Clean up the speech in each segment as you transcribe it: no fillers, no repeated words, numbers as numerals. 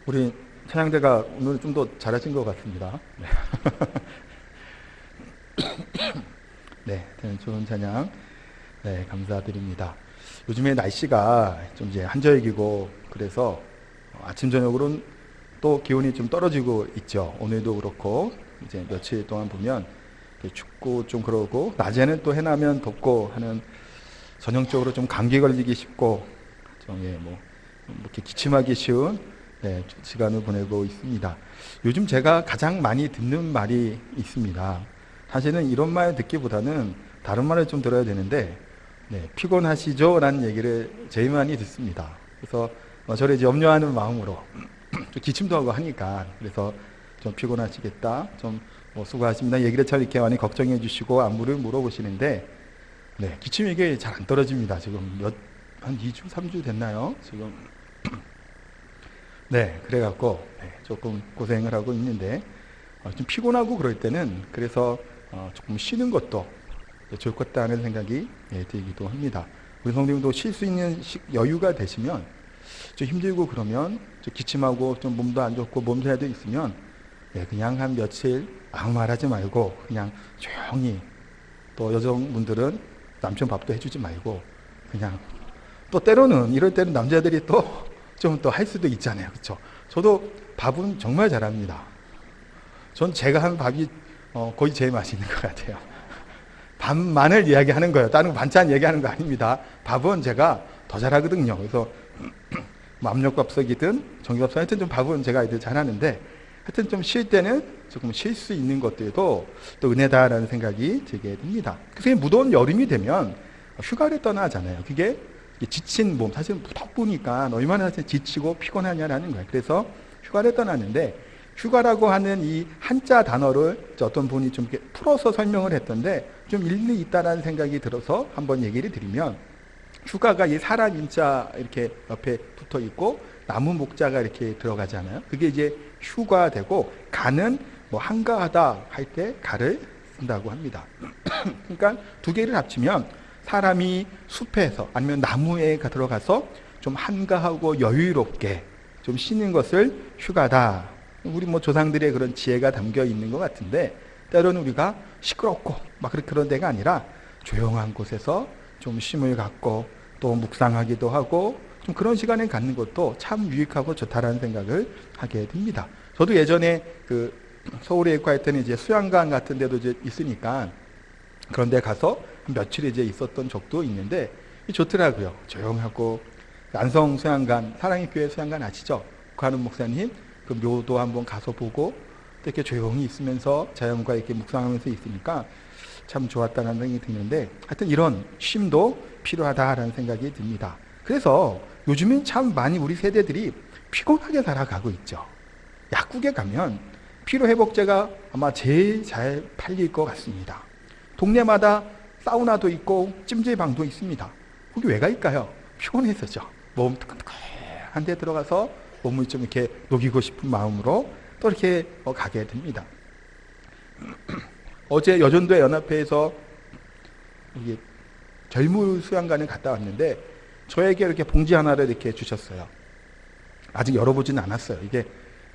우리 찬양대가 오늘 좀 더 잘하신 것 같습니다. 네. 네, 좋은 찬양, 네, 감사드립니다. 요즘에 날씨가 좀 이제 한절기고 그래서 아침 저녁으로는 또 기온이 좀 떨어지고 있죠. 오늘도 그렇고 이제 며칠 동안 보면 춥고 좀 그러고 낮에는 또 해나면 덥고 하는 전형적으로 좀 감기 걸리기 쉽고 좀 뭐 이렇게 기침하기 쉬운 시간을 보내고 있습니다. 요즘 제가 가장 많이 듣는 말이 있습니다. 사실은 이런 말 듣기보다는 다른 말을 좀 들어야 되는데 피곤하시죠? 라는 얘기를 제일 많이 듣습니다. 그래서 저를 이제 염려하는 마음으로 좀 기침도 하고 하니까 그래서 좀 피곤하시겠다, 좀 수고하십니다 얘기를 잘 이렇게 많이 걱정해 주시고 안부를 물어보시는데 기침이 이게 잘 안 떨어집니다. 지금 한 2주, 3주 됐나요? 지금 그래갖고 조금 고생을 하고 있는데 좀 피곤하고 그럴 때는 그래서 조금 쉬는 것도 좋을 것 같다는 생각이 들기도 합니다. 우리 성도님도 쉴 수 있는 여유가 되시면 좀 힘들고 그러면 좀 기침하고 좀 몸도 안 좋고 몸살도 있으면 그냥 한 며칠 아무 말 하지 말고 그냥 조용히, 또 여성분들은 남편 밥도 해주지 말고 그냥, 또 때로는 이럴 때는 남자들이 또 좀 더 할 수도 있잖아요. 그렇죠? 저도 밥은 정말 잘합니다. 전 제가 한 밥이 거의 제일 맛있는 것 같아요. 밥만을 이야기하는 거예요. 다른 반찬 얘기하는 거 아닙니다. 밥은 제가 더 잘하거든요. 그래서 압력밥솥이든 전기밥솥, 하여튼 좀 밥은 제가 이들 잘하는데, 하여튼 좀 쉴 때는 조금 쉴 수 있는 것들도 또 은혜다라는 생각이 들게 됩니다. 그래서 무더운 여름이 되면 휴가를 떠나잖아요. 그게 지친 몸, 사실 덥보니까 얼마나 지치고 피곤하냐라는 거예요. 그래서 휴가를 떠났는데, 휴가라고 하는 이 한자 단어를 어떤 분이 좀 이렇게 풀어서 설명을 했던데 좀 일리 있다라는 생각이 들어서 한번 얘기를 드리면, 휴가가 이 사람 인자 이렇게 옆에 붙어 있고 나무 목자가 이렇게 들어가잖아요. 그게 이제 휴가 되고, 가는 한가하다 할 때 가를 쓴다고 합니다. 그러니까 두 개를 합치면 사람이 숲에서 아니면 나무에 들어가서 좀 한가하고 여유롭게 좀 쉬는 것을 휴가다. 우리 조상들의 그런 지혜가 담겨 있는 것 같은데, 때로는 우리가 시끄럽고 막 그런 데가 아니라 조용한 곳에서 좀 쉼을 갖고 또 묵상하기도 하고 좀 그런 시간을 갖는 것도 참 유익하고 좋다라는 생각을 하게 됩니다. 저도 예전에 서울에 있고 할 때는 이제 수양관 같은 데도 이제 있으니까 그런 데 가서 며칠 이제 있었던 적도 있는데 좋더라고요. 조용하고, 안성 수양관, 사랑의 교회 수양관 아시죠? 가는 목사님 그 묘도 한번 가서 보고 이렇게 조용히 있으면서 자연과 이렇게 묵상하면서 있으니까 참 좋았다는 생각이 드는데, 하여튼 이런 쉼도 필요하다라는 생각이 듭니다. 그래서 요즘엔 참 많이 우리 세대들이 피곤하게 살아가고 있죠. 약국에 가면 피로회복제가 아마 제일 잘 팔릴 것 같습니다. 동네마다 사우나도 있고 찜질방도 있습니다. 거기 왜 갈까요? 피곤해서죠. 몸 뜨끈뜨끈한 데 들어가서 몸을 좀 이렇게 녹이고 싶은 마음으로 또 이렇게 가게 됩니다. 어제 여전도의 연합회에서 젊은 수양관을 갔다 왔는데 저에게 이렇게 봉지 하나를 이렇게 주셨어요. 아직 열어보지는 않았어요. 이게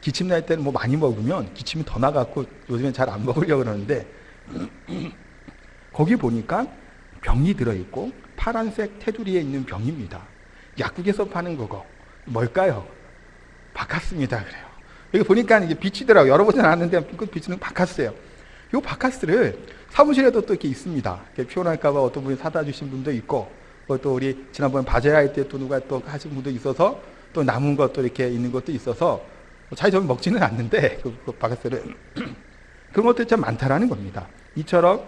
기침 날 때는 많이 먹으면 기침이 더 나갖고 요즘엔 잘 안 먹으려고 그러는데, 거기 보니까 병이 들어있고 파란색 테두리에 있는 병입니다. 약국에서 파는 거고 뭘까요? 바카스입니다. 그래요. 여기 보니까 이게 비치더라고요. 열어보진 않았는데 그 비치는 바카스예요. 이 바카스를 사무실에도 또 이렇게 있습니다. 피곤할까봐 어떤 분이 사다 주신 분도 있고, 또 우리 지난번에 바제야 할 때 또 누가 또 하신 분도 있어서 또 남은 것도 이렇게 있는 것도 있어서 잘 저는 먹지는 않는데 그 바카스를 그런 것들이 참 많다라는 겁니다. 이처럼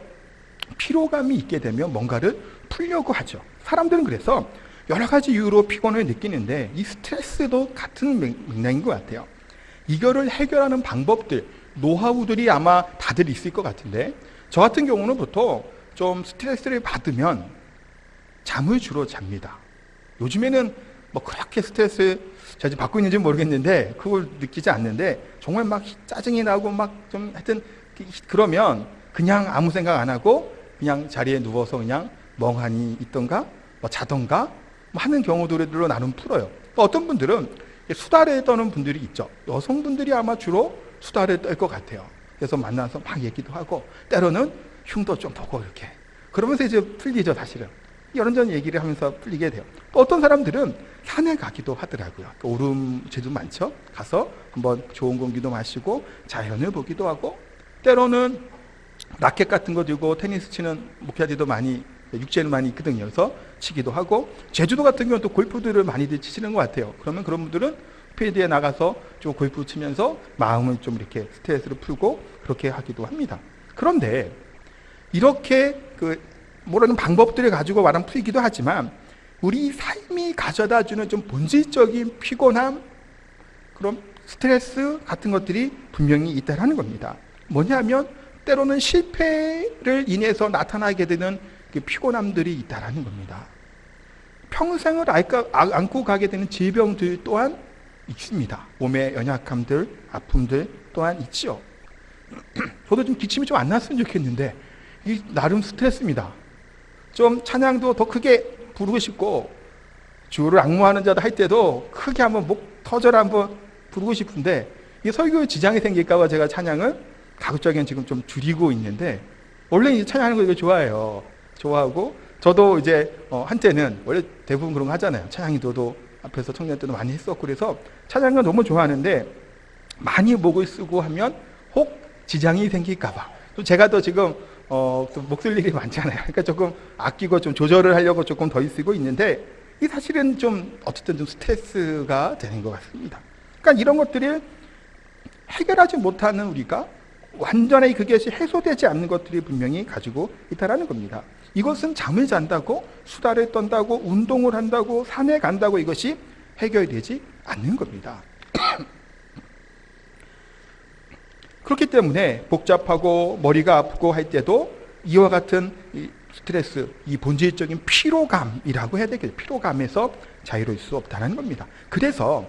피로감이 있게 되면 뭔가를 풀려고 하죠. 사람들은 그래서 여러 가지 이유로 피곤을 느끼는데 이 스트레스도 같은 맥락인 것 같아요. 이거를 해결하는 방법들, 노하우들이 아마 다들 있을 것 같은데, 저 같은 경우는 보통 좀 스트레스를 받으면 잠을 주로 잡니다. 요즘에는 그렇게 스트레스 제가 받고 있는지 모르겠는데 그걸 느끼지 않는데, 정말 막 짜증이 나고 막 좀 하여튼 그러면 그냥 아무 생각 안 하고 그냥 자리에 누워서 그냥 멍하니 있던가 자던가 하는 경우들로 나는 풀어요. 또 어떤 분들은 수다를 떠는 분들이 있죠. 여성분들이 아마 주로 수다를 떨 것 같아요. 그래서 만나서 막 얘기도 하고 때로는 흉도 좀 보고 이렇게 그러면서 이제 풀리죠. 사실은 이런저런 얘기를 하면서 풀리게 돼요. 또 어떤 사람들은 산에 가기도 하더라고요. 오름제도 많죠. 가서 한번 좋은 공기도 마시고 자연을 보기도 하고 때로는 라켓 같은 거 들고 테니스 치는 목회자들도 많이 육지에는 많이 있거든요. 그래서 치기도 하고 제주도 같은 경우는 또 골프들을 많이들 치시는 것 같아요. 그러면 그런 분들은 필드에 나가서 좀 골프 치면서 마음을 좀 이렇게 스트레스를 풀고 그렇게 하기도 합니다. 그런데 이렇게 뭐라는 방법들을 가지고 말하면 풀기도 하지만 우리 삶이 가져다주는 좀 본질적인 피곤함, 그런 스트레스 같은 것들이 분명히 있다는 겁니다. 뭐냐면 때로는 실패를 인해서 나타나게 되는 그 피곤함들이 있다는 겁니다. 평생을 안고 가게 되는 질병들 또한 있습니다. 몸의 연약함들, 아픔들 또한 있지요. 저도 좀 기침이 좀 안 났으면 좋겠는데 이 나름 스트레스입니다. 좀 찬양도 더 크게 부르고 싶고 주를 앙모하는 자도 할 때도 크게 한번 목 터져라 한번 부르고 싶은데 이 설교에 지장이 생길까 봐 제가 찬양을 가급적이면 지금 좀 줄이고 있는데 원래 이제 찬양하는 거 이거 좋아해요. 좋아하고 저도 이제 한때는 원래 대부분 그런 거 하잖아요. 찬양이도도 앞에서 청년 때도 많이 했었고 그래서 찬양을 너무 좋아하는데 많이 목을 쓰고 하면 혹 지장이 생길까 봐 또 제가 또 지금 또 목 쓸 일이 많잖아요. 그러니까 조금 아끼고 좀 조절을 하려고 조금 더 쓰고 있는데 이 사실은 좀 어쨌든 좀 스트레스가 되는 것 같습니다. 그러니까 이런 것들을 해결하지 못하는 우리가 완전히 그것이 해소되지 않는 것들이 분명히 가지고 있다는 겁니다. 이것은 잠을 잔다고 수다를 떤다고 운동을 한다고 산에 간다고 이것이 해결되지 않는 겁니다. 그렇기 때문에 복잡하고 머리가 아프고 할 때도 이와 같은 이 스트레스, 이 본질적인 피로감이라고 해야 되겠죠. 피로감에서 자유로울 수 없다는 겁니다. 그래서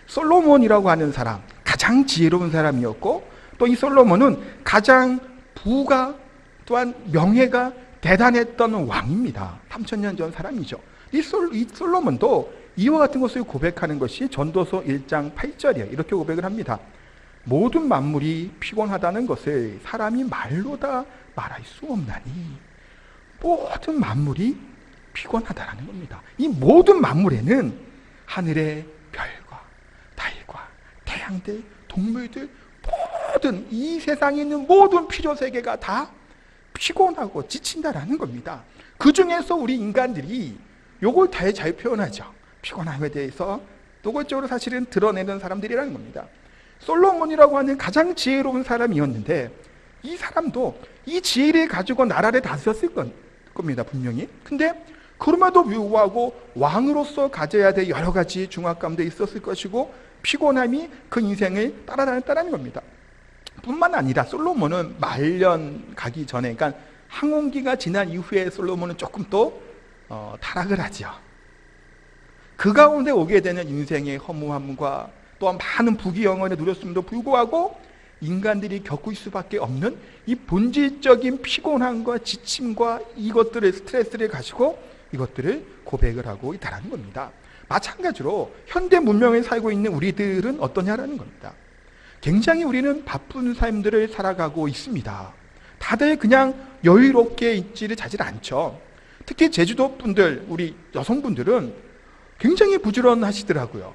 솔로몬이라고 하는 사람, 가장 지혜로운 사람이었고 또 이 솔로몬은 가장 부가 또한 명예가 대단했던 왕입니다. 3000년 전 사람이죠. 이 솔로몬도 이와 같은 것을 고백하는 것이 전도서 1장 8절이에요. 이렇게 고백을 합니다. 모든 만물이 피곤하다는 것을 사람이 말로 다 말할 수 없나니 모든 만물이 피곤하다는 겁니다. 이 모든 만물에는 하늘의 별과 달과 태양들, 동물들 모든 이 세상에 있는 모든 필요세계가 다 피곤하고 지친다라는 겁니다. 그 중에서 우리 인간들이 요걸 다 잘 표현하죠. 피곤함에 대해서 노골적으로 사실은 드러내는 사람들이라는 겁니다. 솔로몬이라고 하는 가장 지혜로운 사람이었는데 이 사람도 이 지혜를 가지고 나라를 다스렸을 겁니다. 분명히. 근데 그럼에도 불구하고 왕으로서 가져야 될 여러 가지 중압감도 있었을 것이고 피곤함이 그 인생을 따라다녔다는 겁니다. 뿐만 아니라 솔로몬은 말년 가기 전에, 그러니까 항원기가 지난 이후에 솔로몬은 조금 또 타락을 하죠. 그 가운데 오게 되는 인생의 허무함과 또한 많은 부귀영화를 누렸음에도 불구하고 인간들이 겪을 수밖에 없는 이 본질적인 피곤함과 지침과 이것들의 스트레스를 가지고 이것들을 고백을 하고 있다는 겁니다. 마찬가지로 현대 문명에 살고 있는 우리들은 어떠냐라는 겁니다. 굉장히 우리는 바쁜 삶들을 살아가고 있습니다. 다들 그냥 여유롭게 있지를 자질 않죠. 특히 제주도 분들, 우리 여성분들은 굉장히 부지런하시더라고요.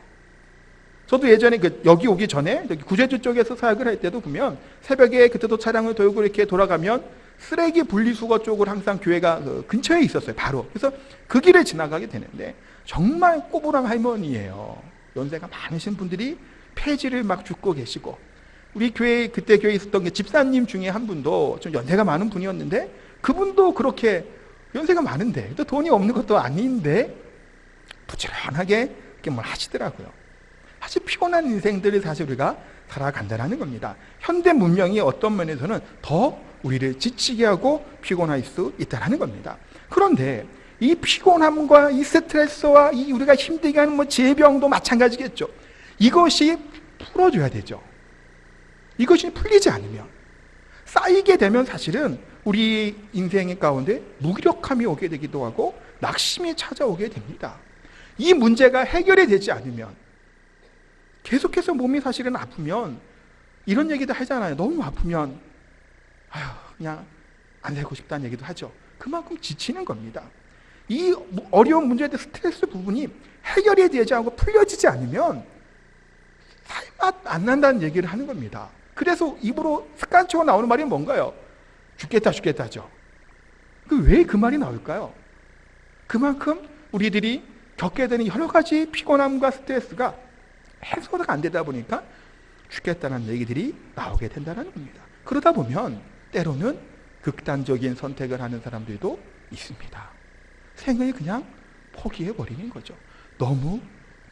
저도 예전에 여기 오기 전에 여기 구제주 쪽에서 사역을 할 때도 보면 새벽에 그때도 차량을 돌고 이렇게 돌아가면 쓰레기 분리수거 쪽으로 항상 교회가 근처에 있었어요. 바로. 그래서 그 길을 지나가게 되는데 정말 꼬부랑 할머니예요. 연세가 많으신 분들이 폐지를 막 줍고 계시고 우리 교회 그때 교회에 있었던 집사님 중에 한 분도 좀 연세가 많은 분이었는데 그분도 그렇게 연세가 많은데 또 돈이 없는 것도 아닌데 부지런하게 이렇게 뭘 하시더라고요. 사실 피곤한 인생들을 사실 우리가 살아간다는 겁니다. 현대 문명이 어떤 면에서는 더 우리를 지치게 하고 피곤할 수 있다는 겁니다. 그런데 이 피곤함과 이 스트레스와 이 우리가 힘들게 하는 질병도 마찬가지겠죠. 이것이 풀어줘야 되죠. 이것이 풀리지 않으면 쌓이게 되면 사실은 우리 인생의 가운데 무기력함이 오게 되기도 하고 낙심이 찾아오게 됩니다. 이 문제가 해결이 되지 않으면 계속해서 몸이 사실은 아프면 이런 얘기도 하잖아요. 너무 아프면 아휴 그냥 안 살고 싶다는 얘기도 하죠. 그만큼 지치는 겁니다. 이 어려운 문제들 스트레스 부분이 해결이 되지 않고 풀려지지 않으면 살맛 안 난다는 얘기를 하는 겁니다. 그래서 입으로 습관적으로 나오는 말이 뭔가요? 죽겠다 죽겠다죠. 왜 그 말이 나올까요? 그만큼 우리들이 겪게 되는 여러 가지 피곤함과 스트레스가 해소가 안 되다 보니까 죽겠다는 얘기들이 나오게 된다는 겁니다. 그러다 보면 때로는 극단적인 선택을 하는 사람들도 있습니다. 생을 그냥 포기해버리는 거죠. 너무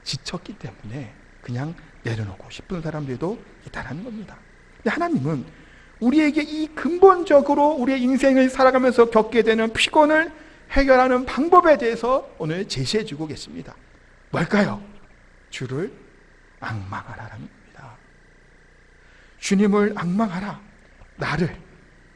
지쳤기 때문에 그냥 내려놓고 싶은 사람들도 있다는 겁니다. 근데 하나님은 우리에게 이 근본적으로 우리의 인생을 살아가면서 겪게 되는 피곤을 해결하는 방법에 대해서 오늘 제시해주고 계십니다. 뭘까요? 주를 앙망하라는 겁니다. 주님을 앙망하라. 나를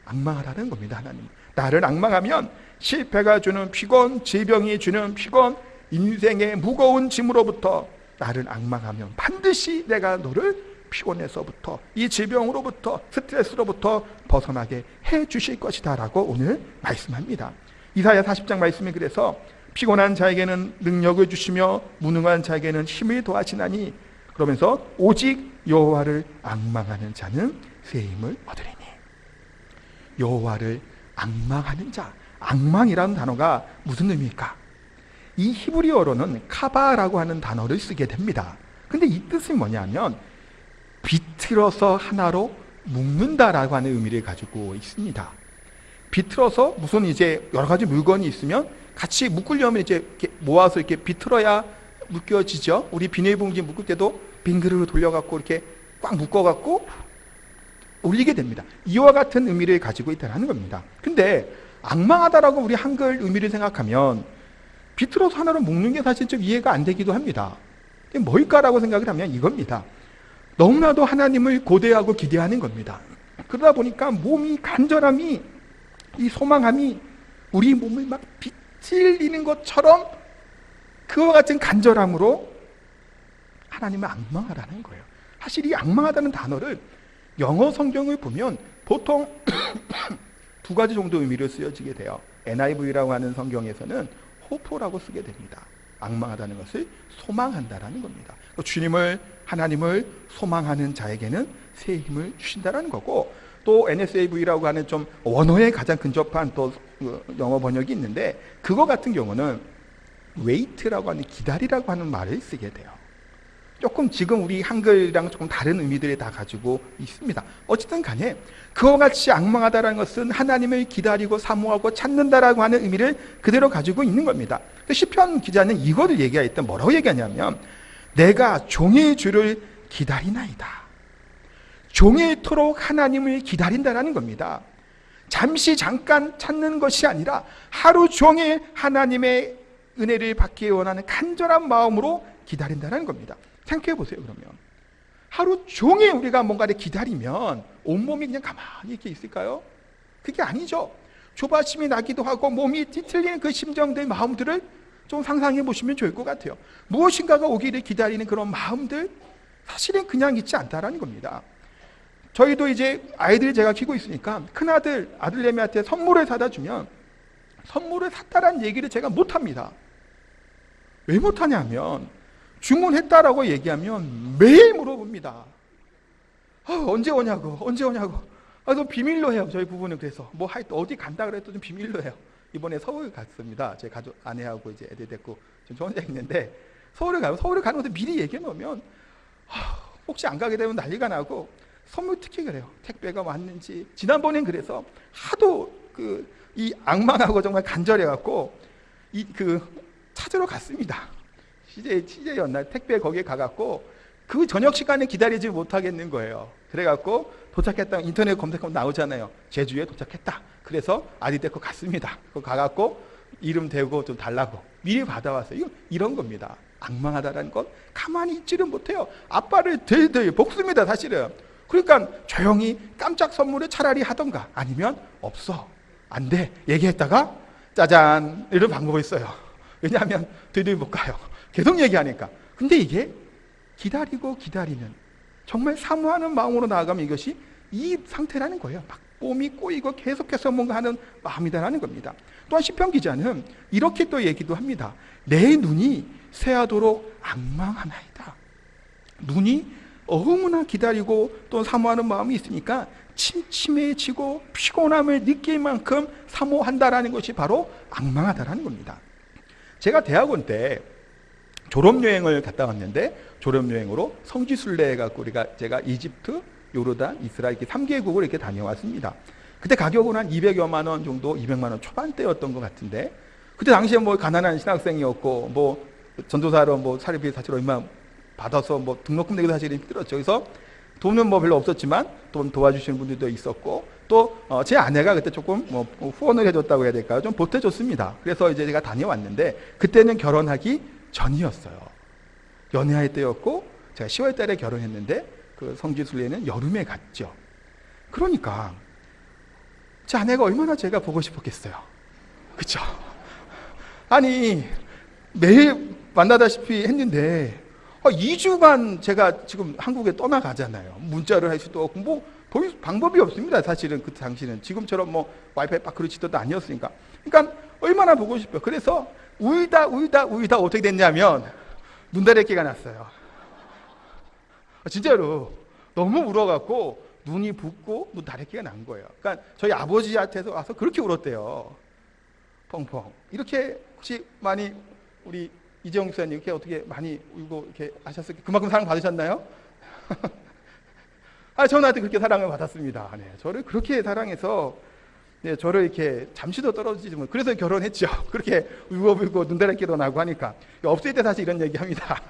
앙망하라는 겁니다. 하나님. 나를 앙망하면 실패가 주는 피곤, 질병이 주는 피곤, 인생의 무거운 짐으로부터 나를 앙망하면 반드시 내가 너를 피곤에서부터 이 질병으로부터 스트레스로부터 벗어나게 해 주실 것이다 라고 오늘 말씀합니다. 이사야 40장 말씀이 그래서 피곤한 자에게는 능력을 주시며 무능한 자에게는 힘을 더하시나니 그러면서 오직 여호와를 앙망하는 자는 새 힘을 얻으리니. 여호와를 앙망하는 자, 앙망이라는 단어가 무슨 의미일까? 이 히브리어로는 카바라고 하는 단어를 쓰게 됩니다. 근데 이 뜻이 뭐냐면 비틀어서 하나로 묶는다라고 하는 의미를 가지고 있습니다. 비틀어서 무슨 이제 여러 가지 물건이 있으면 같이 묶으려면 이제 이렇게 모아서 이렇게 비틀어야 묶여지죠. 우리 비닐봉지 묶을 때도 빈 그릇을 돌려갖고 이렇게 꽉 묶어갖고 올리게 됩니다. 이와 같은 의미를 가지고 있다는 겁니다. 근데 앙망하다라고 우리 한글 의미를 생각하면 비틀어서 하나로 묶는 게 사실 좀 이해가 안 되기도 합니다. 뭘까라고 생각을 하면 이겁니다. 너무나도 하나님을 고대하고 기대하는 겁니다. 그러다 보니까 몸이 간절함이 이 소망함이 우리 몸을 막 비틀리는 것처럼 그와 같은 간절함으로 하나님을 앙망하라는 거예요. 사실 이 앙망하다는 단어를 영어 성경을 보면 보통 두 가지 정도 의미로 쓰여지게 돼요. NIV라고 하는 성경에서는 호프라고 쓰게 됩니다. 앙망하다는 것을 소망한다라는 겁니다. 주님을 하나님을 소망하는 자에게는 새 힘을 주신다라는 거고, 또 NSAV라고 하는 좀 원어에 가장 근접한 또 영어 번역이 있는데 그거 같은 경우는 wait라고 하는 기다리라고 하는 말을 쓰게 돼요. 조금 지금 우리 한글이랑 조금 다른 의미들이 다 가지고 있습니다. 어쨌든 간에 그와 같이 앙망하다라는 것은 하나님을 기다리고 사모하고 찾는다라고 하는 의미를 그대로 가지고 있는 겁니다. 시편 기자는 이거를 얘기할 때 뭐라고 얘기하냐면 내가 종의 주를 기다리나이다. 종일토록 하나님을 기다린다라는 겁니다. 잠시 잠깐 찾는 것이 아니라 하루 종일 하나님의 은혜를 받기 원하는 간절한 마음으로 기다린다는 겁니다. 생각해 보세요. 그러면 하루 종일 우리가 뭔가를 기다리면 온몸이 그냥 가만히 이렇게 있을까요? 그게 아니죠. 조바심이 나기도 하고 몸이 뒤틀리는 그 심정들, 마음들을 좀 상상해 보시면 좋을 것 같아요. 무엇인가가 오기를 기다리는 그런 마음들, 사실은 그냥 있지 않다라는 겁니다. 저희도 이제 아이들이 제가 키우고 있으니까 큰아들, 아들내미한테 선물을 사다 주면 선물을 샀다라는 얘기를 제가 못합니다. 왜 못하냐면 주문했다라고 얘기하면 매일 물어봅니다. 언제 오냐고, 언제 오냐고. 또 비밀로 해요. 저희 부부는 그래서 뭐 어디 간다 그래도 좀 비밀로 해요. 이번에 서울 갔습니다. 제 가족 아내하고 이제 애들 데리고 저 혼자 있는데 서울을 가는 것도 미리 얘기해 놓으면 혹시 안 가게 되면 난리가 나고, 선물 특히 그래요. 택배가 왔는지. 지난번엔 그래서 하도 이 앙망하고 정말 간절해갖고 찾으러 갔습니다. CJ였나 택배 거기에 가갖고 그 저녁 시간에 기다리지 못하겠는 거예요. 그래갖고 도착했다 인터넷 검색하면 나오잖아요. 제주에 도착했다. 그래서 아들 데리고 갔습니다. 가갖고 이름 대고 좀 달라고 미리 받아왔어요. 이런 겁니다. 앙망하다라는 건 가만히 있지를 못해요. 아빠를 덜덜 볶습니다. 사실은. 그러니까 조용히 깜짝 선물을 차라리 하던가 아니면 없어, 안 돼 얘기했다가 짜잔 이런 방법이 있어요. 왜냐하면 덜덜 볶아요. 계속 얘기하니까. 근데 이게 기다리고 기다리는, 정말 사모하는 마음으로 나아가면 이것이 이 상태라는 거예요. 막 몸이 꼬이고 계속해서 뭔가 하는 마음이다라는 겁니다. 또한 시편 기자는 이렇게 또 얘기도 합니다. 내 눈이 새하도록 앙망하나이다. 눈이 너무나 기다리고 또 사모하는 마음이 있으니까 침침해지고 피곤함을 느낄 만큼 사모한다라는 것이 바로 앙망하다라는 겁니다. 제가 대학원 때 졸업여행을 갔다 왔는데, 졸업여행으로 성지순례 해갖고 제가 이집트, 요르단, 이스라엘 이렇게 3개국을 이렇게 다녀왔습니다. 그때 가격은 한 200여만 원 정도, 200만 원 초반대였던 것 같은데, 그때 당시에 뭐 가난한 신학생이었고, 뭐 전도사로 뭐 사립비 사실 얼마 받아서 뭐 등록금 내기도 사실 힘들었죠. 그래서 돈은 뭐 별로 없었지만 돈 도와주시는 분들도 있었고, 또 제 아내가 그때 조금 뭐 후원을 해줬다고 해야 될까요? 좀 보태줬습니다. 그래서 이제 제가 다녀왔는데, 그때는 결혼하기 전이었어요. 연애할 때였고, 제가 10월 달에 결혼했는데 그 성지순례는 여름에 갔죠. 그러니까 제 아내가 얼마나 제가 보고 싶었겠어요. 그쵸? 아니 매일 만나다시피 했는데 2주간 제가 지금 한국에 떠나가잖아요. 문자를 할 수도 없고 뭐 방법이 없습니다. 사실은 그 당시는 지금처럼 뭐 와이파이 빠크로 치도도 아니었으니까. 그러니까 얼마나 보고 싶어요. 그래서 울다 어떻게 됐냐면 눈다래끼가 났어요. 진짜로 너무 울어갖고 눈이 붓고 눈다래끼가 난 거예요. 그러니까 저희 아버지한테서 와서 그렇게 울었대요. 펑펑. 이렇게 혹시 많이 우리 이재용 목사님 이렇게 어떻게 많이 울고 이렇게 하셨을, 그만큼 사랑 받으셨나요? 저한테 그렇게 사랑을 받았습니다. 네, 저를 그렇게 사랑해서 네, 저를 이렇게 잠시도 떨어지지 못. 그래서 결혼했죠. 그렇게 울고 눈다래끼도 나고 하니까. 없을 때 사실 이런 얘기합니다.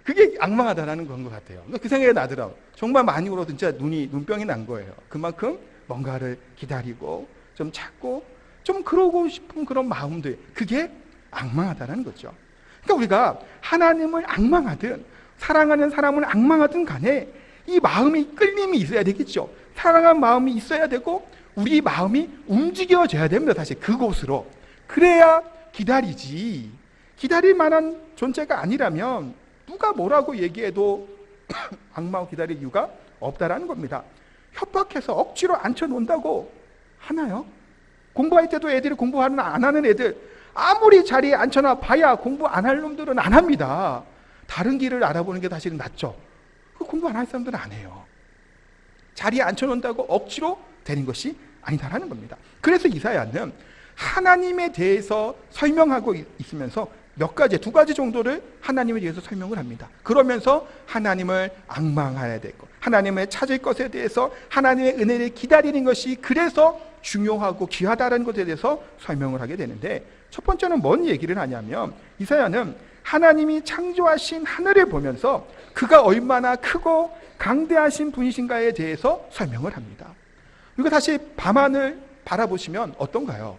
그게 앙망하다라는 건 것 같아요. 그 생각이 나더라고요. 정말 많이 울어도 진짜 눈병이 난 거예요. 그만큼 뭔가를 기다리고 좀 찾고 좀 그러고 싶은 그런 마음들, 그게 앙망하다라는 거죠. 그러니까 우리가 하나님을 앙망하든 사랑하는 사람을 앙망하든 간에 이 마음이 끌림이 있어야 되겠죠. 사랑한 마음이 있어야 되고 우리 마음이 움직여져야 됩니다. 사실 그곳으로. 그래야 기다리지. 기다릴 만한 존재가 아니라면 누가 뭐라고 얘기해도 앙망하고 기다릴 이유가 없다라는 겁니다. 협박해서 억지로 앉혀놓는다고 하나요? 공부할 때도 애들이 공부 안 하는 애들 아무리 자리에 앉혀놔 봐야 공부 안 할 놈들은 안 합니다. 다른 길을 알아보는 게 사실은 낫죠. 공부 안 할 사람들은 안 해요. 자리에 앉혀놓는다고 억지로 되는 것이 아니다라는 겁니다. 그래서 이사야는 하나님에 대해서 설명하고 있으면서 두 가지 정도를 하나님에 대해서 설명을 합니다. 그러면서 하나님을 앙망해야 되고 하나님을 찾을 것에 대해서 하나님의 은혜를 기다리는 것이 그래서 중요하고 귀하다는 것에 대해서 설명을 하게 되는데, 첫 번째는 뭔 얘기를 하냐면 이사야는 하나님이 창조하신 하늘을 보면서 그가 얼마나 크고 강대하신 분이신가에 대해서 설명을 합니다. 그리고 다시 밤하늘 바라보시면 어떤가요?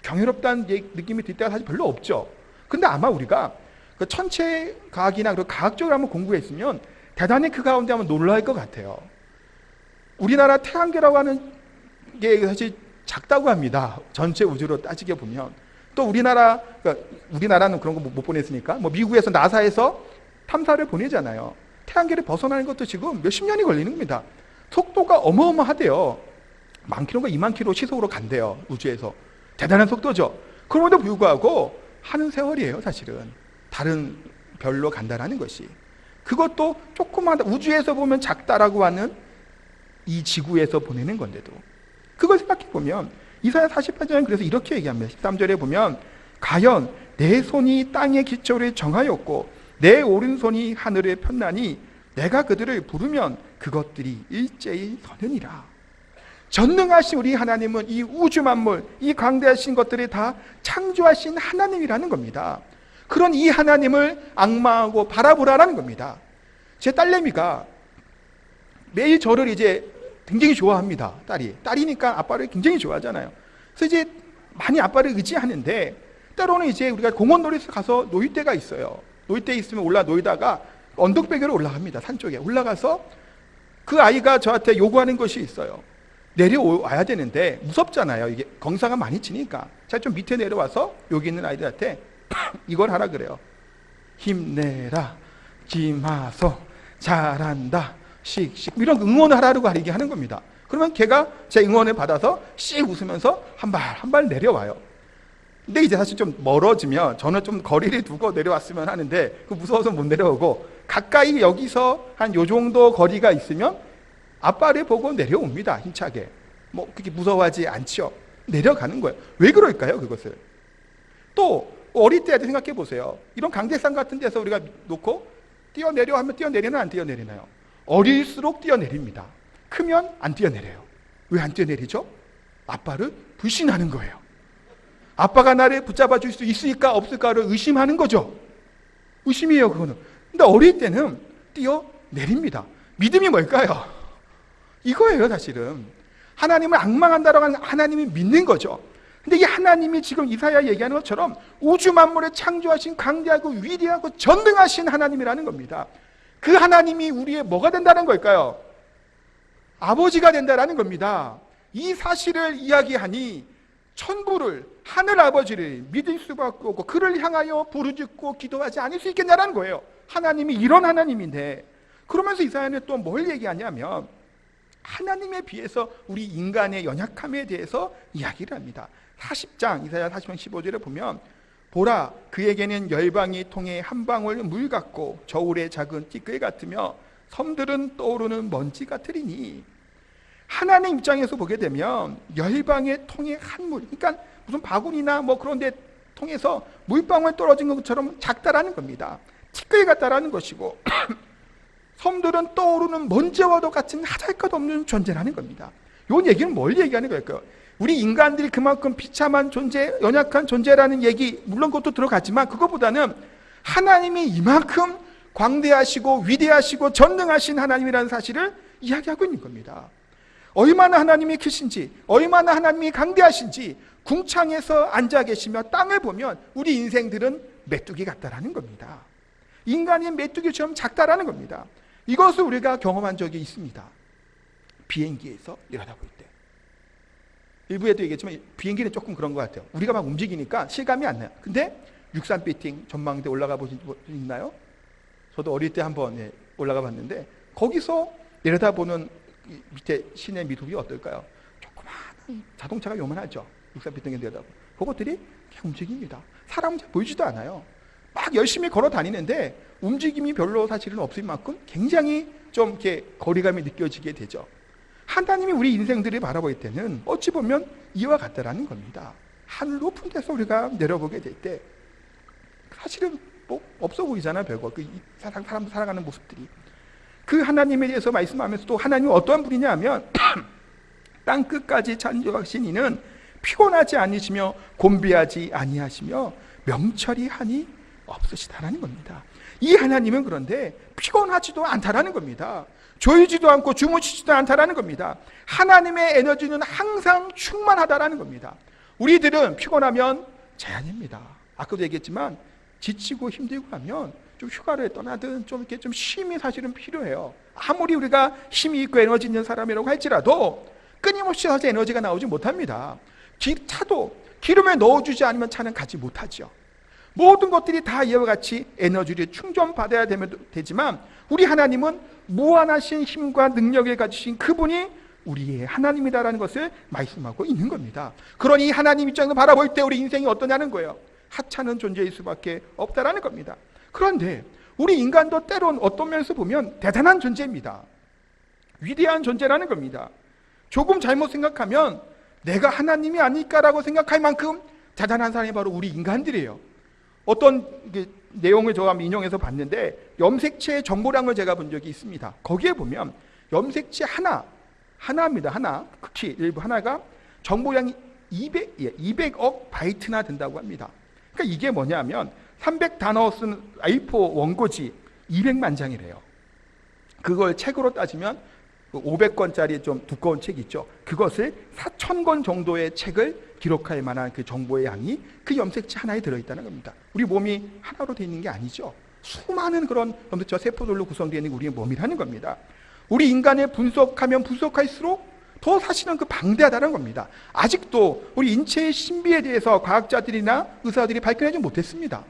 경이롭다는 느낌이 들 때가 사실 별로 없죠. 근데 아마 우리가 그 천체과학이나 그런 과학적으로 한번 공부했으면 대단히 그 가운데 한번 놀랄 것 같아요. 우리나라 태양계라고 하는 게 사실 작다고 합니다. 전체 우주로 따지게 보면. 또 우리나라는 그런 거 못 보냈으니까 뭐 미국에서 나사에서 탐사를 보내잖아요. 태양계를 벗어나는 것도 지금 몇십 년이 걸리는 겁니다. 속도가 어마어마하대요. 10,000km가 20,000km 시속으로 간대요. 우주에서. 대단한 속도죠. 그럼에도 불구하고 하는 세월이에요. 사실은 다른 별로 간다라는 것이. 그것도 조그마한 우주에서 보면 작다라고 하는 이 지구에서 보내는 건데도 그걸 생각해 보면 이사야 48장은 그래서 이렇게 얘기합니다. 13절에 보면 과연 내 손이 땅의 기초를 정하였고 내 오른손이 하늘을 폈나니 내가 그들을 부르면 그것들이 일제히 서느니라. 전능하신 우리 하나님은 이 우주 만물, 이 광대하신 것들을 다 창조하신 하나님이라는 겁니다. 그런 이 하나님을 앙망하고 바라보라라는 겁니다. 제 딸내미가 매일 저를 이제 굉장히 좋아합니다. 딸이니까 아빠를 굉장히 좋아하잖아요. 그래서 이제 많이 아빠를 의지하는데 때로는 이제 우리가 공원놀이터 가서 놀 때가 있어요. 놀 때 있으면 놀다가 언덕배기로 올라갑니다. 산 쪽에 올라가서 그 아이가 저한테 요구하는 것이 있어요. 내려와야 되는데 무섭잖아요. 이게 경사가 많이 치니까. 제가 좀 밑에 내려와서 여기 있는 아이들한테 이걸 하라 그래요. 힘내라, 기마서, 잘한다, 씩씩 이런 응원을 하라고 얘기하는 겁니다. 그러면 걔가 제 응원을 받아서 씩 웃으면서 한 발 내려와요. 근데 이제 사실 좀 멀어지면 저는 좀 거리를 두고 내려왔으면 하는데 그 무서워서 못 내려오고, 가까이 여기서 한 요 정도 거리가 있으면 아빠를 보고 내려옵니다. 힘차게. 뭐 그렇게 무서워하지 않죠. 내려가는 거예요. 왜 그럴까요, 그것을? 또 어릴 때 생각해 보세요. 이런 강대상 같은 데서 우리가 놓고 뛰어내려 하면 뛰어내리나 안 뛰어내리나요? 어릴수록 뛰어내립니다. 크면 안 뛰어내려요. 왜 안 뛰어내리죠? 아빠를 불신하는 거예요. 아빠가 나를 붙잡아 줄 수 있을까 없을까를 의심하는 거죠. 의심이에요, 그거는. 근데 어릴 때는 뛰어내립니다. 믿음이 뭘까요? 이거예요, 사실은. 하나님을 앙망한다라고 하는 하나님을 믿는 거죠. 근데 이 하나님이 지금 이사야 얘기하는 것처럼 우주 만물을 창조하신 강대하고 위대하고 전능하신 하나님이라는 겁니다. 그 하나님이 우리의 뭐가 된다는 걸까요? 아버지가 된다는 겁니다. 이 사실을 이야기하니 천부를, 하늘 아버지를 믿을 수밖에 없고 그를 향하여 부르짖고 기도하지 않을 수 있겠냐는 거예요. 하나님이 이런 하나님인데, 그러면서 이사야는 또 뭘 얘기하냐면 하나님에 비해서 우리 인간의 연약함에 대해서 이야기를 합니다. 40장 이사야 40장 15절에 보면, 보라, 그에게는 열방이 통해 한 방울 물 같고 저울의 작은 띠끌 같으며 섬들은 떠오르는 먼지 같으리니. 하나님 입장에서 보게 되면 열방의 통에 한 물, 그러니까 무슨 바구니나 뭐 그런 데 통해서 물방울 떨어진 것처럼 작다라는 겁니다. 티끌 같다라는 것이고 섬들은 떠오르는 먼지와도 같은 하잘것없는 존재라는 겁니다. 이 얘기는 뭘 얘기하는 걸까요? 우리 인간들이 그만큼 비참한 존재, 연약한 존재라는 얘기, 물론 그것도 들어갔지만 그것보다는 하나님이 이만큼 광대하시고 위대하시고 전능하신 하나님이라는 사실을 이야기하고 있는 겁니다. 얼마나 하나님이 크신지, 얼마나 하나님이 강대하신지 궁창에서 앉아 계시며 땅을 보면 우리 인생들은 메뚜기 같다라는 겁니다. 인간이 메뚜기처럼 작다라는 겁니다. 이것을 우리가 경험한 적이 있습니다. 비행기에서 내려다볼 때. 일부에도 얘기했지만 비행기는 조금 그런 것 같아요. 우리가 막 움직이니까 실감이 안 나요. 근데 63빌딩 전망대 올라가 보신 분 있나요? 저도 어릴 때 한번 올라가 봤는데 거기서 내려다보는 밑에 시내 미도이 어떨까요? 조그마한 자동차가 요만하죠. 63빌딩에 내려다보고 그것들이 움직입니다. 사람은 잘 보이지도 않아요. 막 열심히 걸어 다니는데 움직임이 별로 사실은 없을 만큼 굉장히 좀 이렇게 거리감이 느껴지게 되죠. 하나님이 우리 인생들을 바라볼 때는 어찌 보면 이와 같다라는 겁니다. 하늘 높은 데서 우리가 내려보게 될 때 사실은 뭐 없어 보이잖아요, 별거. 그 사람 살아가는 모습들이. 그 하나님에 대해서 말씀하면서도 하나님이 어떠한 분이냐 하면 땅 끝까지 창조하신 이는 피곤하지 않으시며 곤비하지 아니하시며 명철이 하니 없으시다라는 겁니다. 이 하나님은 그런데 피곤하지도 않다라는 겁니다. 졸지도 않고 주무시지도 않다라는 겁니다. 하나님의 에너지는 항상 충만하다라는 겁니다. 우리들은 피곤하면 제한입니다. 아까도 얘기했지만 지치고 힘들고 하면 좀 휴가를 떠나든 좀 이렇게 좀 쉼이 사실은 필요해요. 아무리 우리가 힘이 있고 에너지 있는 사람이라고 할지라도 끊임없이 사실 에너지가 나오지 못합니다. 차도 기름에 넣어주지 않으면 차는 가지 못하죠. 모든 것들이 다 이와 같이 에너지를 충전받아야 되지만 우리 하나님은 무한하신 힘과 능력을 가지신 그분이 우리의 하나님이다라는 것을 말씀하고 있는 겁니다. 그러니 하나님 입장에서 바라볼 때 우리 인생이 어떠냐는 거예요. 하찮은 존재일 수밖에 없다라는 겁니다. 그런데 우리 인간도 때론 어떤 면에서 보면 대단한 존재입니다. 위대한 존재라는 겁니다. 조금 잘못 생각하면 내가 하나님이 아닐까라고 생각할 만큼 대단한 사람이 바로 우리 인간들이에요. 어떤 내용을 제가 인용해서 봤는데 염색체의 정보량을 제가 본 적이 있습니다. 거기에 보면 염색체 하나입니다. 하나, 극히 일부 하나가 정보량이 200억 바이트나 된다고 합니다. 그러니까 이게 뭐냐면 300단어 쓴 A4 원고지 200만 장이래요. 그걸 책으로 따지면 500권짜리 좀 두꺼운 책 있죠. 그것을 4,000권 정도의 책을 기록할 만한 그 정보의 양이 그 염색체 하나에 들어있다는 겁니다. 우리 몸이 하나로 되어 있는 게 아니죠. 수많은 그런 염색체 세포들로 구성되어 있는 우리의 몸이라는 겁니다. 우리 인간을 분석하면 분석할수록 더 사실은 그 방대하다는 겁니다. 아직도 우리 인체의 신비에 대해서 과학자들이나 의사들이 밝혀내지 못했습니다.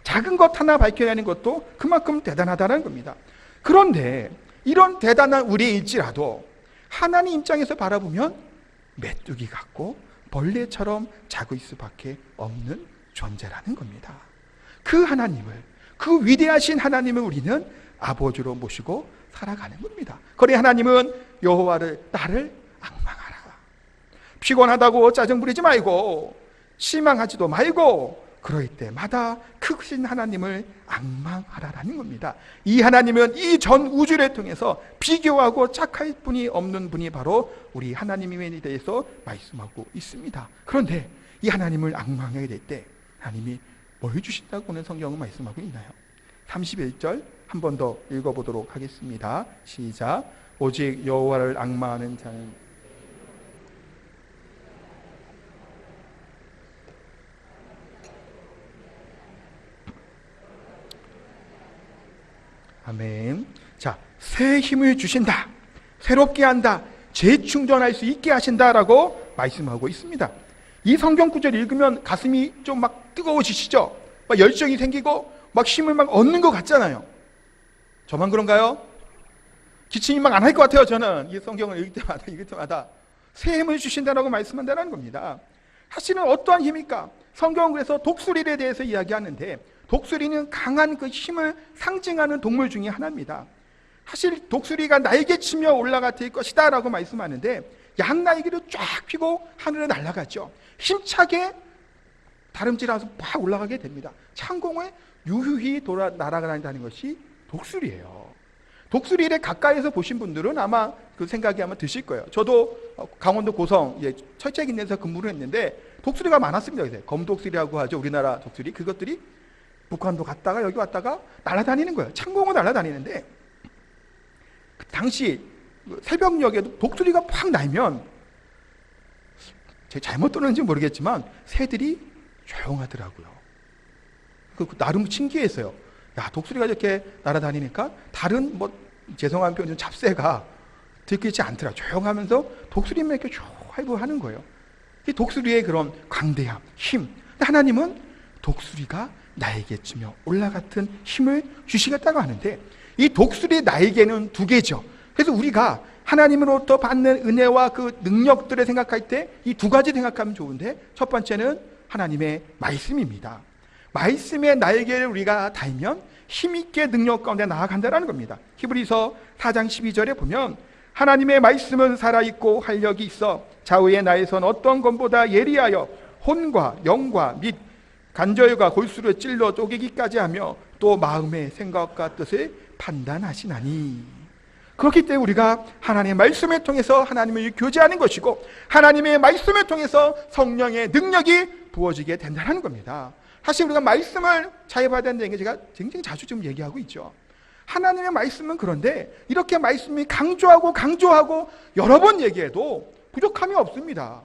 작은 것 하나 밝혀내는 것도 그만큼 대단하다는 겁니다. 그런데 이런 대단한 우리일지라도 하나님 입장에서 바라보면 메뚜기 같고 벌레처럼 자고 있을 수밖에 없는 존재라는 겁니다. 그 하나님을, 그 위대하신 하나님을 우리는 아버지로 모시고 살아가는 겁니다. 그래 하나님은 여호와를 나를 앙망하라. 피곤하다고 짜증 부리지 말고 실망하지도 말고 그럴 때마다 크신 하나님을 앙망하라라는 겁니다. 이 하나님은 이 전 우주를 통해서 비교하고 착할 분이 없는 분이 바로 우리 하나님에 대해서 말씀하고 있습니다. 그런데 이 하나님을 앙망하게 될 때 하나님이 뭘 주신다고 오늘 성경은 말씀하고 있나요? 31절 한 번 더 읽어보도록 하겠습니다. 시작. 오직 여호와를 앙망하는 자는 아멘. 자, 새 힘을 주신다. 새롭게 한다. 재충전할 수 있게 하신다라고 말씀하고 있습니다. 이 성경 구절 읽으면 가슴이 좀 막 뜨거워지시죠? 막 열정이 생기고 막 힘을 막 얻는 것 같잖아요. 저만 그런가요? 기침이 막 안 할 것 같아요. 저는 이 성경을 읽을 때마다 새 힘을 주신다라고 말씀한다는 겁니다. 사실은 어떠한 힘일까? 성경은 그래서 독수리에 대해서 이야기하는데 독수리는 강한 그 힘을 상징하는 동물 중에 하나입니다. 사실 독수리가 날개치며 올라갈 것이다 라고 말씀하는데 양 날개를 쫙 펴고 하늘에 날아가죠. 힘차게 다름질하면서 팍 올라가게 됩니다. 창공을 유유히 날아다닌다는 것이 독수리예요. 독수리를 가까이서 보신 분들은 아마 그 생각이 아마 드실 거예요. 저도 강원도 고성 철책인에서 근무를 했는데 독수리가 많았습니다. 검독수리라고 하죠. 우리나라 독수리. 그것들이 북한도 갔다가 여기 왔다가 날아다니는 거예요. 창공을 날아다니는데 당시 새벽녘에 독수리가 팍 날면 제가 잘못 들었는지 모르겠지만 새들이 조용하더라고요. 나름 신기했어요. 야, 독수리가 이렇게 날아다니니까 다른 죄송한 표현 잡새가 들키지 않더라. 조용하면서 독수리만 이렇게 활보하는 거예요. 이 독수리의 그런 광대함, 힘. 하나님은 독수리가 날개치며 올라갔던 힘을 주시겠다고 하는데 이 독수리의 날개는 두 개죠. 그래서 우리가 하나님으로부터 받는 은혜와 그 능력들을 생각할 때 이 두 가지 생각하면 좋은데 첫 번째는 하나님의 말씀입니다. 말씀의 날개를 우리가 달면 힘있게 능력 가운데 나아간다는 겁니다. 히브리서 4장 12절에 보면 하나님의 말씀은 살아있고 활력이 있어 좌우의 나에선 어떤 것보다 예리하여 혼과 영과 및 관절과 골수를 찔러 쪼개기까지 하며 또 마음의 생각과 뜻을 판단하시나니. 그렇기 때문에 우리가 하나님의 말씀을 통해서 하나님을 교제하는 것이고 하나님의 말씀을 통해서 성령의 능력이 부어지게 된다는 겁니다. 사실 우리가 말씀을 잘 받아야 된다는 게 제가 굉장히 자주 좀 얘기하고 있죠. 하나님의 말씀은 그런데 이렇게 말씀이 강조하고 여러 번 얘기해도 부족함이 없습니다.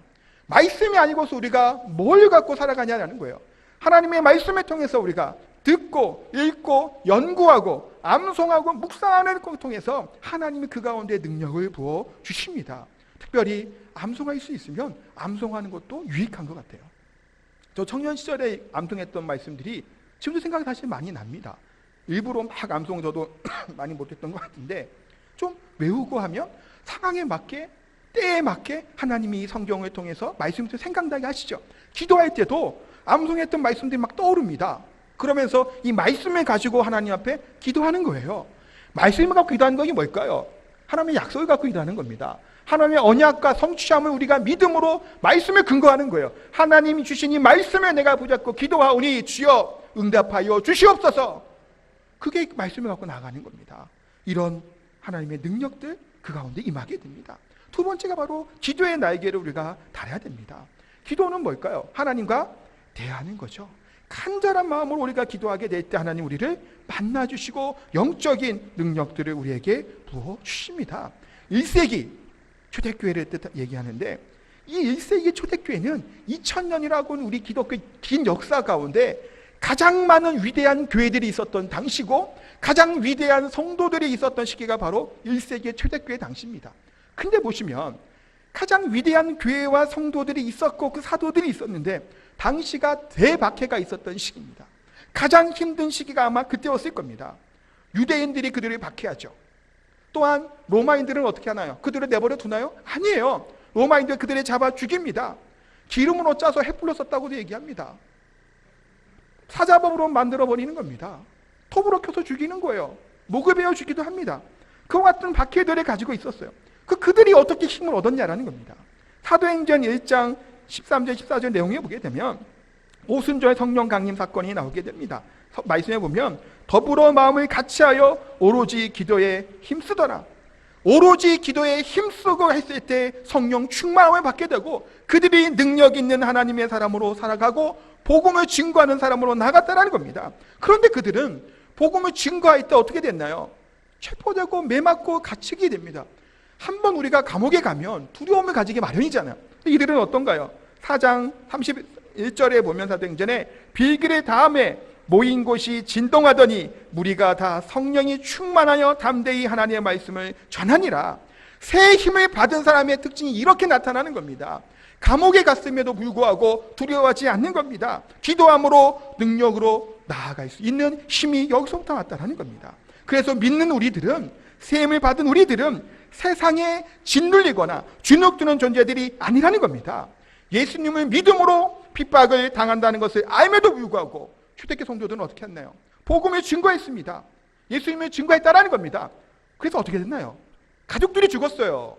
말씀이 아니고서 우리가 뭘 갖고 살아가냐는 거예요. 하나님의 말씀을 통해서 우리가 듣고 읽고 연구하고 암송하고 묵상하는 것을 통해서 하나님이 그 가운데 능력을 부어 주십니다. 특별히 암송할 수 있으면 암송하는 것도 유익한 것 같아요. 저 청년 시절에 암송했던 말씀들이 지금도 생각이 사실 많이 납니다. 일부러 막 암송 저도 많이 못했던 것 같은데 좀 외우고 하면 상황에 맞게 때에 맞게 하나님이 성경을 통해서 말씀을 생각나게 하시죠. 기도할 때도 암송했던 말씀들이 막 떠오릅니다. 그러면서 이 말씀을 가지고 하나님 앞에 기도하는 거예요. 말씀을 갖고 기도하는 것이 뭘까요? 하나님의 약속을 갖고 기도하는 겁니다. 하나님의 언약과 성취함을 우리가 믿음으로 말씀을 근거하는 거예요. 하나님이 주신 이 말씀을 내가 붙잡고 기도하오니 주여 응답하여 주시옵소서. 그게 말씀을 갖고 나가는 겁니다. 이런 하나님의 능력들 그 가운데 임하게 됩니다. 두 번째가 바로 기도의 날개를 우리가 달아야 됩니다. 기도는 뭘까요? 하나님과 대하는 거죠. 간절한 마음으로 우리가 기도하게 될 때 하나님 우리를 만나주시고 영적인 능력들을 우리에게 부어주십니다. 1세기 초대교회를 얘기하는데 이 1세기 초대교회는 2000년이라고 하는 우리 기독교의 긴 역사 가운데 가장 많은 위대한 교회들이 있었던 당시고 가장 위대한 성도들이 있었던 시기가 바로 1세기의 초대교회 당시입니다. 근데 보시면 가장 위대한 교회와 성도들이 있었고 그 사도들이 있었는데 당시가 대박해가 있었던 시기입니다. 가장 힘든 시기가 아마 그때였을 겁니다. 유대인들이 그들을 박해하죠. 또한 로마인들은 어떻게 하나요? 그들을 내버려 두나요? 아니에요. 로마인들 그들을 잡아 죽입니다. 기름으로 짜서 횃불로 썼다고도 얘기합니다. 사자범으로 만들어버리는 겁니다. 톱으로 켜서 죽이는 거예요. 목을 베어 주기도 합니다. 그와 같은 박해들을 가지고 있었어요. 그들이 어떻게 힘을 얻었냐라는 겁니다. 사도행전 1장 13절 14절 내용에 보게 되면 오순절 성령 강림 사건이 나오게 됩니다. 말씀해 보면 더불어 마음을 같이하여 오로지 기도에 힘쓰더라. 오로지 기도에 힘쓰고 했을 때 성령 충만함을 받게 되고 그들이 능력 있는 하나님의 사람으로 살아가고 복음을 증거하는 사람으로 나갔다라는 겁니다. 그런데 그들은 복음을 증거할 때 어떻게 됐나요? 체포되고 매맞고 갇히게 됩니다. 한번 우리가 감옥에 가면 두려움을 가지기 마련이잖아요. 이들은 어떤가요? 4장 31절에 보면 사도행전에 빌기를 다음에 모인 곳이 진동하더니 무리가 다 성령이 충만하여 담대히 하나님의 말씀을 전하니라. 새 힘을 받은 사람의 특징이 이렇게 나타나는 겁니다. 감옥에 갔음에도 불구하고 두려워하지 않는 겁니다. 기도함으로 능력으로 나아갈 수 있는 힘이 여기서부터 나타나는 겁니다. 그래서 믿는 우리들은, 새 힘을 받은 우리들은 세상에 짓눌리거나 주눅드는 존재들이 아니라는 겁니다. 예수님을 믿음으로 핍박을 당한다는 것을 알면도 불구하고 초대교회 성도들은 어떻게 했나요? 복음을 증거했습니다. 예수님을 증거했다라는 겁니다. 그래서 어떻게 됐나요? 가족들이 죽었어요.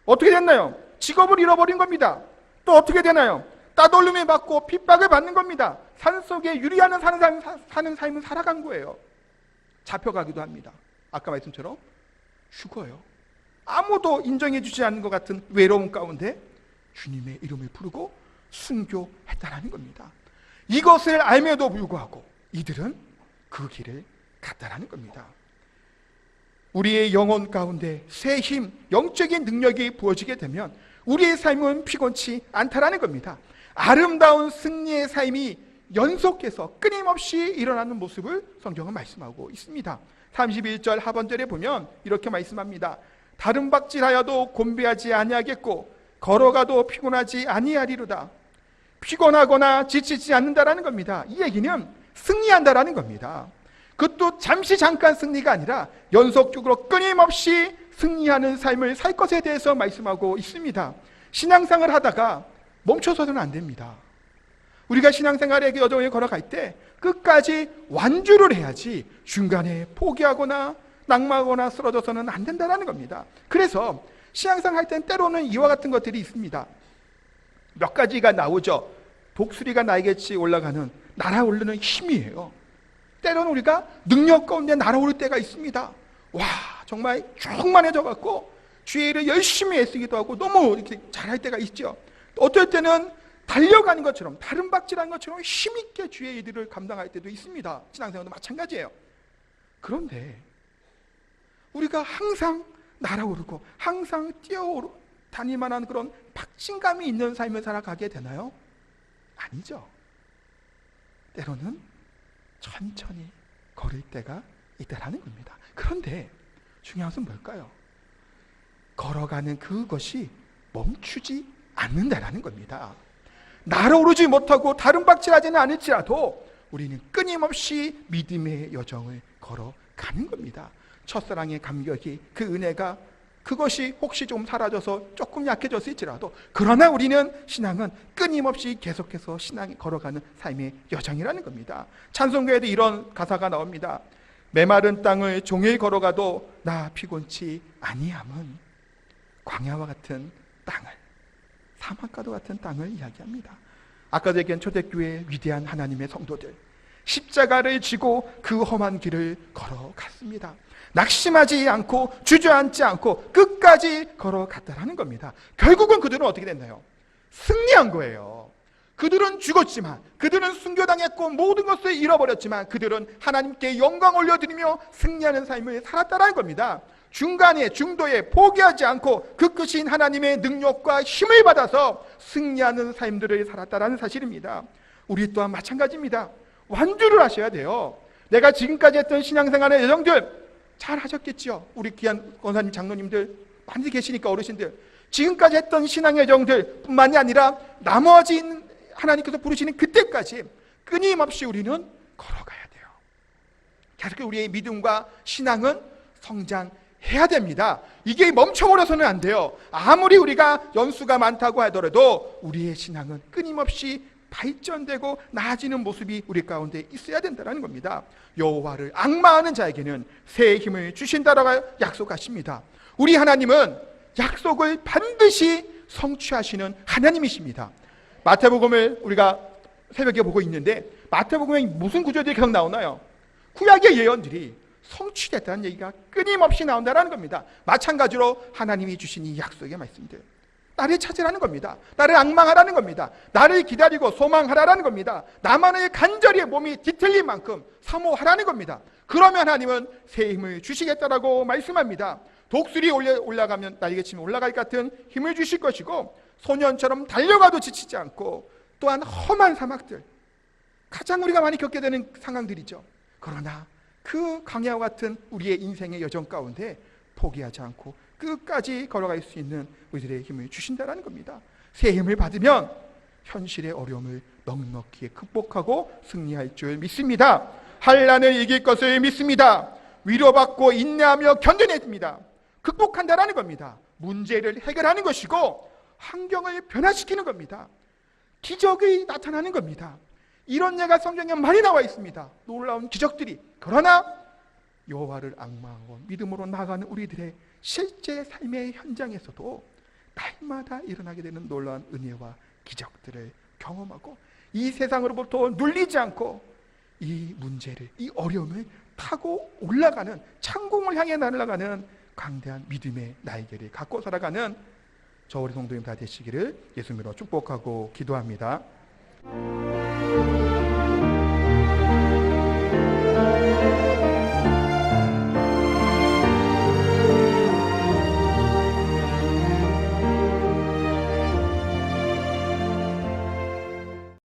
어떻게 됐나요? 직업을 잃어버린 겁니다. 또 어떻게 되나요? 따돌림을 받고 핍박을 받는 겁니다. 산속에 유리하는 사는 삶을 살아간 거예요. 잡혀가기도 합니다. 아까 말씀처럼 죽어요. 아무도 인정해 주지 않는 것 같은 외로움 가운데 주님의 이름을 부르고 순교했다라는 겁니다. 이것을 알면도 불구하고 이들은 그 길을 갔다라는 겁니다. 우리의 영혼 가운데 새 힘, 영적인 능력이 부어지게 되면 우리의 삶은 피곤치 않다라는 겁니다. 아름다운 승리의 삶이 연속해서 끊임없이 일어나는 모습을 성경은 말씀하고 있습니다. 31절 하반절에 보면 이렇게 말씀합니다. 다른 박질하여도 곤배하지 아니하겠고 걸어가도 피곤하지 아니하리로다. 피곤하거나 지치지 않는다라는 겁니다. 이 얘기는 승리한다라는 겁니다. 그것도 잠시 잠깐 승리가 아니라 연속적으로 끊임없이 승리하는 삶을 살 것에 대해서 말씀하고 있습니다. 신앙생활을 하다가 멈춰서는 안 됩니다. 우리가 신앙생활의 여정을 걸어갈 때 끝까지 완주를 해야지 중간에 포기하거나 낙마하거나 쓰러져서는 안 된다는 겁니다. 그래서 신앙생활 할 땐 때로는 이와 같은 것들이 있습니다. 몇 가지가 나오죠. 독수리가 날개치 올라가는 날아오르는 힘이에요. 때로는 우리가 능력 가운데 날아오를 때가 있습니다. 와, 정말 충만해져 갖고 주의 일을 열심히 애쓰기도 하고 너무 이렇게 잘할 때가 있죠. 어떨 때는 달려가는 것처럼 다른 박질하는 것처럼 힘있게 주의 일들을 감당할 때도 있습니다. 신앙생활도 마찬가지예요. 그런데 우리가 항상 날아오르고 항상 뛰어오르 다닐만한 그런 박진감이 있는 삶을 살아가게 되나요? 아니죠. 때로는 천천히 걸을 때가 있다라는 겁니다. 그런데 중요한 것은 뭘까요? 걸어가는 그것이 멈추지 않는다라는 겁니다. 날아오르지 못하고 다른 박질하지는 않을지라도 우리는 끊임없이 믿음의 여정을 걸어가는 겁니다. 첫사랑의 감격이, 그 은혜가, 그것이 혹시 좀 사라져서 조금 약해졌을지라도 그러나 우리는 신앙은 끊임없이 계속해서 신앙이 걸어가는 삶의 여정이라는 겁니다. 찬송가에도 이런 가사가 나옵니다. 메마른 땅을 종일 걸어가도 나 피곤치 아니함은 광야와 같은 땅을, 사막과도 같은 땅을 이야기합니다. 아까도 얘기한 초대교회의 위대한 하나님의 성도들, 십자가를 지고 그 험한 길을 걸어갔습니다. 낙심하지 않고 주저앉지 않고 끝까지 걸어갔다라는 겁니다. 결국은 그들은 어떻게 됐나요? 승리한 거예요. 그들은 죽었지만, 그들은 순교당했고 모든 것을 잃어버렸지만 그들은 하나님께 영광 올려드리며 승리하는 삶을 살았다는 겁니다. 중간에 중도에 포기하지 않고 그 끝인 하나님의 능력과 힘을 받아서 승리하는 삶들을 살았다는 사실입니다. 우리 또한 마찬가지입니다. 완주를 하셔야 돼요. 내가 지금까지 했던 신앙생활의 여정들 잘 하셨겠죠. 우리 귀한 권사님, 장로님들 많이 계시니까 어르신들 지금까지 했던 신앙의 여정들 뿐만이 아니라 나머지 하나님께서 부르시는 그때까지 끊임없이 우리는 걸어가야 돼요. 계속 우리의 믿음과 신앙은 성장해야 됩니다. 이게 멈춰버려서는 안 돼요. 아무리 우리가 연수가 많다고 하더라도 우리의 신앙은 끊임없이 발전되고 나아지는 모습이 우리 가운데 있어야 된다는 겁니다. 여호와를 앙망하는 자에게는 새 힘을 주신다라고 약속하십니다. 우리 하나님은 약속을 반드시 성취하시는 하나님이십니다. 마태복음을 우리가 새벽에 보고 있는데 마태복음에 무슨 구절들이 계속 나오나요? 구약의 예언들이 성취됐다는 얘기가 끊임없이 나온다는 겁니다. 마찬가지로 하나님이 주신 이 약속의 말씀들, 나를 찾으라는 겁니다. 나를 앙망하라는 겁니다. 나를 기다리고 소망하라는 겁니다. 나만의 간절히 몸이 뒤틀린 만큼 사모하라는 겁니다. 그러면 하나님은 새 힘을 주시겠다라고 말씀합니다. 독수리 올라가면 날개치면 올라갈 것 같은 힘을 주실 것이고, 소년처럼 달려가도 지치지 않고, 또한 험한 사막들, 가장 우리가 많이 겪게 되는 상황들이죠. 그러나 그 강야와 같은 우리의 인생의 여정 가운데 포기하지 않고 끝까지 걸어갈 수 있는 우리들의 힘을 주신다는 겁니다. 새 힘을 받으면 현실의 어려움을 넉넉히 극복하고 승리할 줄 믿습니다. 환난을 이길 것을 믿습니다. 위로받고 인내하며 견뎌냅니다. 극복한다는 겁니다. 문제를 해결하는 것이고 환경을 변화시키는 겁니다. 기적이 나타나는 겁니다. 이런 예가 성경에 많이 나와 있습니다. 놀라운 기적들이. 그러나 여호와를 앙망하고 믿음으로 나아가는 우리들의 실제 삶의 현장에서도 날마다 일어나게 되는 놀라운 은혜와 기적들을 경험하고 이 세상으로부터 눌리지 않고 이 문제를, 이 어려움을 타고 올라가는, 창공을 향해 날아가는 강대한 믿음의 날개를 갖고 살아가는 저 우리 성도님 다 되시기를 예수님으로 축복하고 기도합니다.